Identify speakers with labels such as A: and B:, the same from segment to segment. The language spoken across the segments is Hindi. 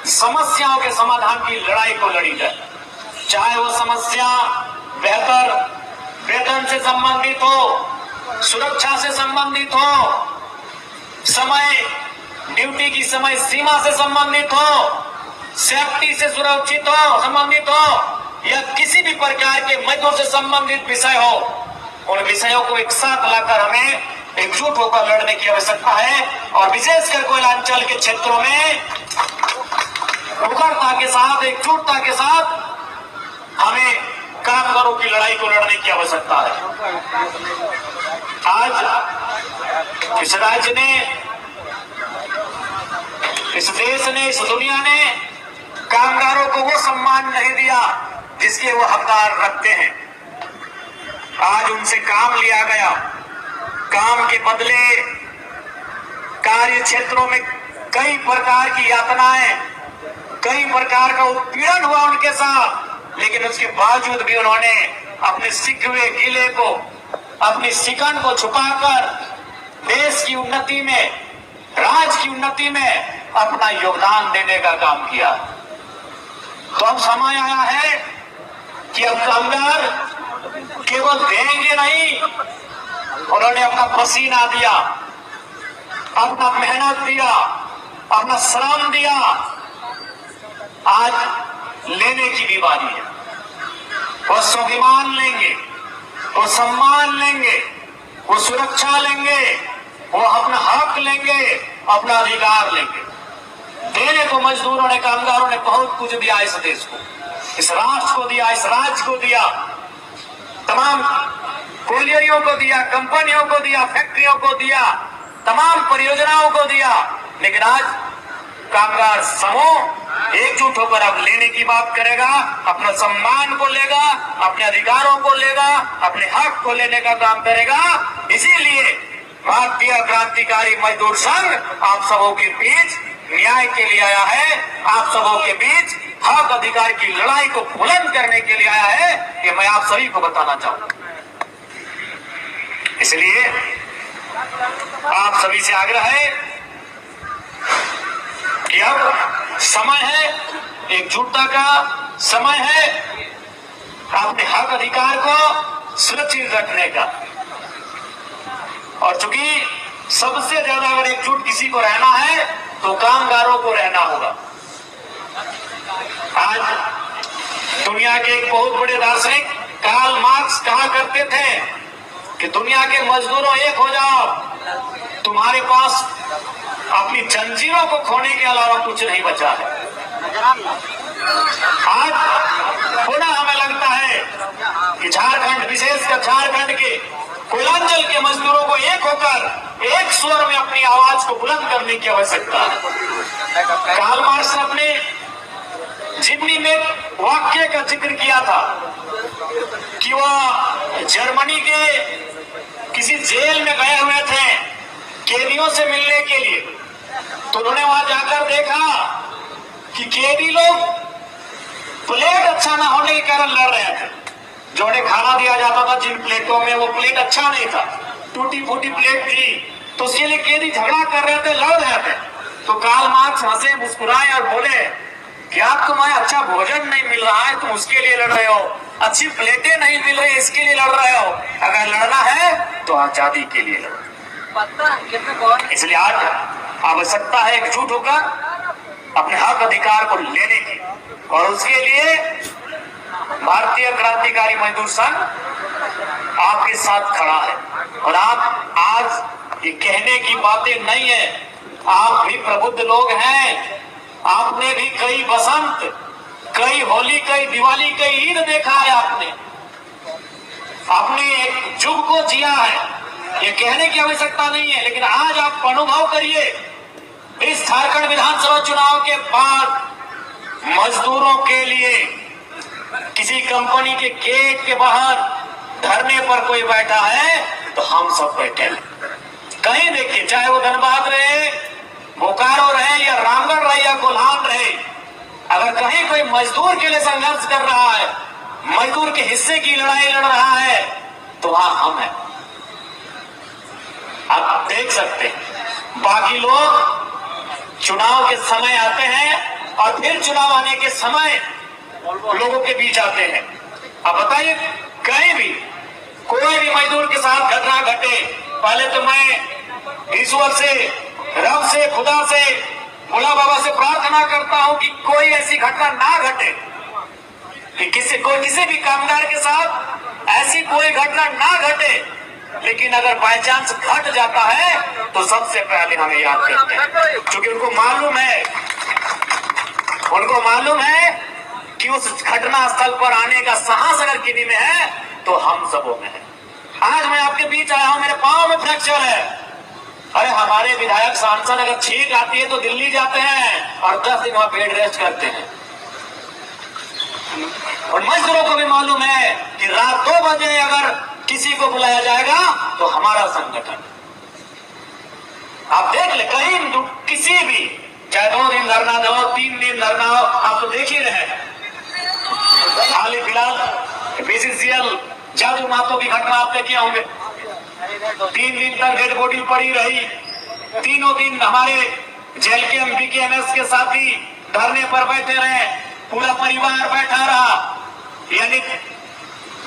A: समस्याओं के समाधान की लड़ाई को लड़ी जाए, चाहे वो समस्या बेहतर वेतन से संबंधित हो, सुरक्षा से संबंधित हो, समय ड्यूटी की समय सीमा से संबंधित हो, सेफ्टी से सुरक्षित हो संबंधित हो, या किसी भी प्रकार के मजदूर से संबंधित विषय हो, उन विषयों को एक साथ लाकर हमें एकजुट होकर लड़ने की आवश्यकता है। और विशेषकर कोयलांचल के क्षेत्रों में उग्रता के साथ, एकजुटता के साथ हमें कामगारों की लड़ाई को लड़ने की आवश्यकता है। आज इस राज्य ने, इस देश ने, इस दुनिया ने कामगारों को वो सम्मान नहीं दिया जिसके वो हकदार रखते हैं। आज उनसे काम लिया गया, काम के बदले कार्य क्षेत्रों में कई प्रकार की यातनाएं, कई प्रकार का उत्पीड़न हुआ उनके साथ, लेकिन उसके बावजूद भी उन्होंने अपने सिकवे गीले को, अपनी सिकन को छुपाकर देश की उन्नति में, राज्य की उन्नति में अपना योगदान देने का काम किया। तो अब समय आया है कि अब कामगार केवल देंगे नहीं, उन्होंने अपना पसीना दिया, अपना मेहनत दिया, अपना श्रम दिया, आज लेने की भी बारी है। वो स्वाभिमान लेंगे, वो सम्मान लेंगे, वो सुरक्षा लेंगे, वो अपना हक लेंगे, अपना अधिकार लेंगे। देने को मजदूरों ने, कामगारों ने बहुत कुछ दिया इस देश को, इस राष्ट्र को दिया, इस राज्य को दिया, तमाम कोयलियों को दिया, कंपनियों को दिया, फैक्ट्रियों को दिया, तमाम परियोजनाओं को दिया, लेकिन आज कामगार समूह एकजुट होकर अब लेने की बात करेगा, अपने सम्मान को लेगा, अपने अधिकारों को लेगा, अपने हक को लेने का काम करेगा। इसीलिए भारतीय क्रांतिकारी मजदूर संघ आप सबों के बीच न्याय के लिए आया है, आप सबों के बीच हक अधिकार की लड़ाई को बुलंद करने के लिए आया है, कि मैं आप सभी को बताना चाहूंगा। इसलिए आप सभी से आग्रह है कि अब समय है, एकजुटता का समय है, अपने हक अधिकार को सुरक्षित रखने का। और चूंकि सबसे ज्यादा अगर एकजुट किसी को रहना है तो कामगारों को रहना होगा। आज दुनिया के एक बहुत बड़े दार्शनिक कार्ल मार्क्स कहा करते थे कि दुनिया के मजदूरों एक हो जाओ, तुम्हारे पास अपनी जंजीरों को खोने के अलावा कुछ नहीं बचा है। आज पुनः हमें लगता है कि झारखंड, विशेषकर झारखंड के कोयलांचल के मजदूरों को एक होकर एक स्वर में अपनी आवाज को बुलंद करने की आवश्यकता है। कार्ल मार्क्स ने अपने जीवनी में वाक्य का जिक्र किया था कि वह जर्मनी के किसी जेल में गए हुए थे कैदियों से मिलने के लिए। तो उन्होंने वहां जाकर देखा कि कैदी लोग प्लेट अच्छा ना होने के कारण लड़ रहे थे। जो उन्हें खाना दिया जाता था जिन प्लेटों में, वो प्लेट अच्छा नहीं था, टूटी फूटी प्लेट थी, तो उसके लिए कैदी झगड़ा कर रहे थे, लड़ रहे थे। तो कार्ल मार्क्स हंसे, मुस्कुराए और बोले कि आप, तुम्हें अच्छा भोजन नहीं मिल रहा है, तुम उसके लिए लड़ रहे हो, अच्छी प्लेटें नहीं मिल रही, इसके लिए लड़ रहे हो। अगर लड़ना है तो आजादी के लिए लड़ो। इसलिए आज आवश्यकता है एकजुट होकर अपने हक अधिकार को लेने की, और उसके लिए भारतीय क्रांतिकारी मजदूर संघ आपके साथ खड़ा है। और आप आज ये कहने की बातें नहीं है, आप भी प्रबुद्ध लोग हैं, आपने भी कई बसंत, कई होली, कई दिवाली, कई ईद देखा है, आपने एक युग को जिया है। ये कहने की आवश्यकता नहीं है, लेकिन आज आप अनुभव करिए, इस झारखंड विधानसभा चुनाव के बाद मजदूरों के लिए किसी कंपनी के गेट के बाहर धरने पर कोई बैठा है तो हम सब बैठे हैं। कहीं देखिए, चाहे वो धनबाद रहे, बोकारो रहे, या रामगढ़ रहे, या कोल्हान रहे, अगर कहीं कोई मजदूर के लिए संघर्ष कर रहा है, मजदूर के हिस्से की लड़ाई लड़ रहा है, तो वहां हम हैं। आप देख सकते हैं, बाकी लोग चुनाव के समय आते हैं, और फिर चुनाव आने के समय लोगों के बीच आते हैं। अब बताइए, कहीं भी कोई भी मजदूर के साथ घटना घटे, पहले तो मैं ईश्वर से, रब से, खुदा से, भोला बाबा से प्रार्थना करता हूं कि कोई ऐसी घटना ना घटे, कि किसी भी कामगार के साथ ऐसी कोई घटना ना घटे। लेकिन अगर बाय चांस घट जाता है तो सबसे पहले हमें याद करते हैं, क्योंकि उनको मालूम है कि उस घटना स्थल पर आने का साहस अगर किसी में है तो हम सबों में है। आज मैं आपके बीच आया हूं, मेरे पांव में फ्रैक्चर है। अरे हमारे विधायक सांसद अगर छींक आती है तो दिल्ली जाते हैं और 10 दिन वहां बेड रेस्ट करते हैं। और मजदूरों को भी मालूम है कि रात 2 बजे अगर किसी को बुलाया जाएगा तो हमारा संगठन, आप देख ले, कहीं किसी भी, चाहे 2 दिन धरना दो, 3 दिन धरना हो, आप तो देख ही रहे हैं। हाल ही फिलहाल बीसीसीएल जादू मातो की घटना आप देखे होंगे। 3 दिन तक डेड बॉडी पड़ी रही, तीनों दिन हमारे जेल के बीकेएमएस के साथी धरने पर बैठे रहे, पूरा परिवार बैठा रहा। यानी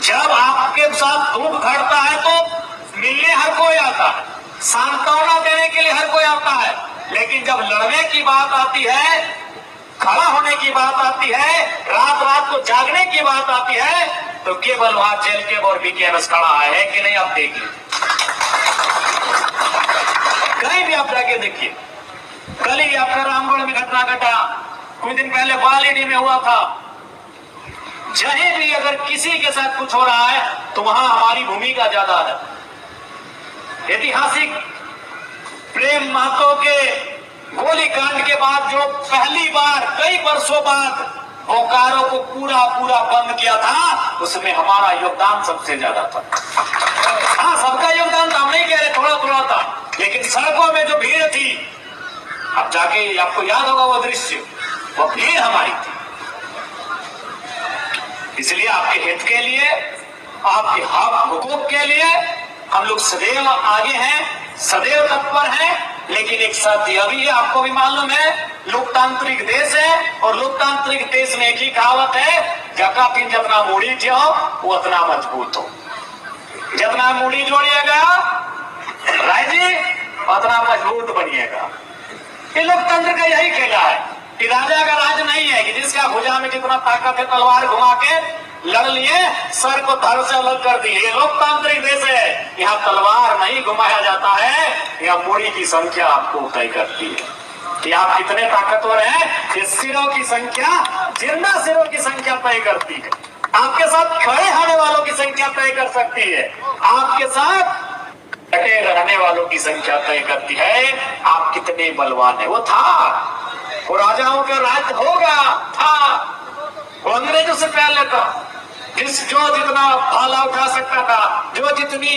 A: जब आपके साथ दुख घटता है तो मिलने हर कोई आता है, सांत्वना देने के लिए हर कोई आता है, लेकिन जब लड़ने की बात आती है, खड़ा होने की बात आती है, रात रात को जागने की बात आती है, तो केवल वहां जेल के और बीकेएमएस खड़ा है कि नहीं, आप देखिए, कहीं भी आप जाके देखिए। कल ही आपका रामगढ़ में घटना घटा, कुछ दिन पहले बालीडी में हुआ था। जहीं भी अगर किसी के साथ कुछ हो रहा है तो वहां हमारी भूमिका ज्यादा है। ऐतिहासिक प्रेम महतो के गोलीकांड के बाद जो पहली बार कई वर्षों बाद बोकारो को पूरा बंद किया था, उसमें हमारा योगदान सबसे ज्यादा था। हाँ, सबका योगदान था, हम नहीं कह रहे थोड़ा था, लेकिन सड़कों में जो भीड़ थी, अब जाके आपको याद होगा वो दृश्य, वो भीड़ हमारी थी। इसलिए आपके हित के लिए, आपके हक हुकूक के लिए हम लोग सदैव आगे हैं, सदैव तत्पर हैं। लेकिन एक साथ यह भी है, आपको भी मालूम है, लोकतांत्रिक देश है, और लोकतांत्रिक देश में एक ही कहावत है, जका पिन जितना मूड़ी जो वो उतना मजबूत हो। जितना मूड़ी जोड़िएगा राय जी, उतना मजबूत बनिएगा। ये लोकतंत्र का यही खेला है कि राजा का राज नहीं है कि जिसका भुजा में जितना ताकत है तलवार घुमा के लड़ लिए, सर को धड़ से अलग कर दिए। ये लोकतांत्रिक देश है, यहाँ तलवार नहीं घुमाया जाता है, यहाँ मूड़ी की संख्या आपको तय करती है कि आप कितने ताकतवर हैं। ये सिरों की संख्या, जिंदा सिरों की संख्या तय करती है। आपके साथ खड़े होने वालों की संख्या तय कर सकती है, आपके साथ डटे रहने वालों की संख्या तय करती है आप कितने बलवान है। वो था, वो राजाओं का राज होगा, था, वो अंग्रेजों से पहले था, जो जितना भाला उठा सकता था, जो जितनी